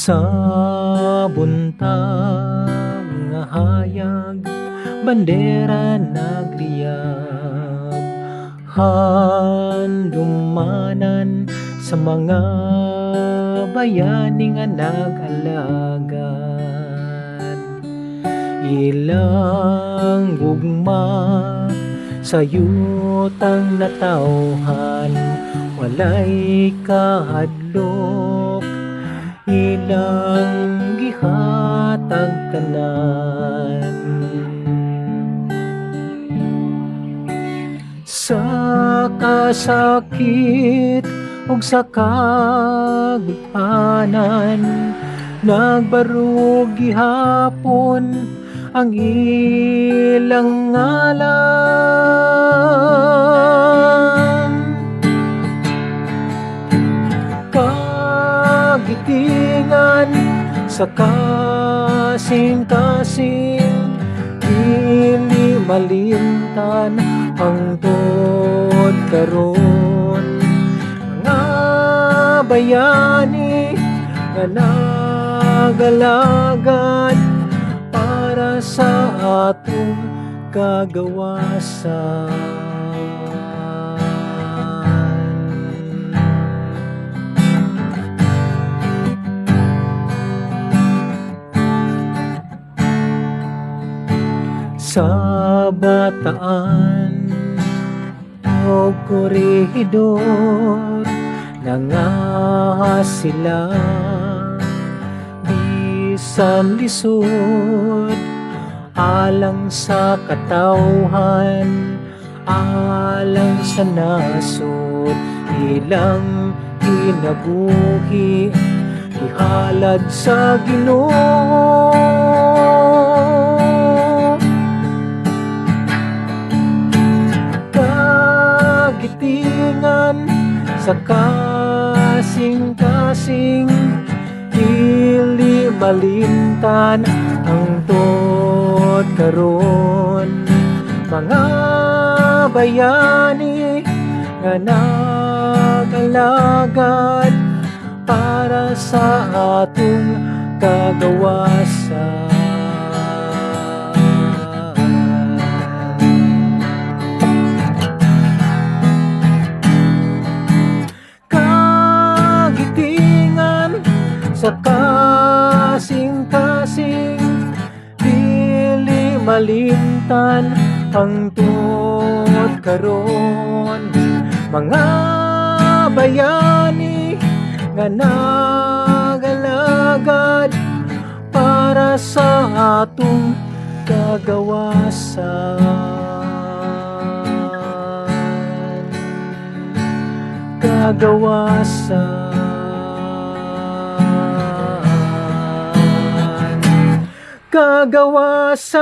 Sa buntag nga hayag, bandera nagliyab, handumanan sa mga bayani nga nag-alagad. Ilang gugma sa yutang natawhan, walay kahadlok, ilang gihatag tanan. Sa kasakit ug sa kagutanan, nagbarug gihapon ang ilang ngalan. Kagitingan sa kasing-kasing, dili malimtan hangtod karon. Mga bayani nga nagalagad para sa atong kagawasan. Sa bataan o korehidor, nangahas sila bisan lisod, alang sa katawhan, alang sa nasod. Ilang kinabuhi ihalad sa Ginoo. Kagitingan sa kasing-kasing, dili malimtan hangtod karon. Mga bayani nga nagalagad para sa atong kagawasan. Kagitingan sa kasing-kasing, dili malimtan hangtod karon. Mga bayani nga nagalagad para sa atong kagawasan. Kagawasan. Kagawasan.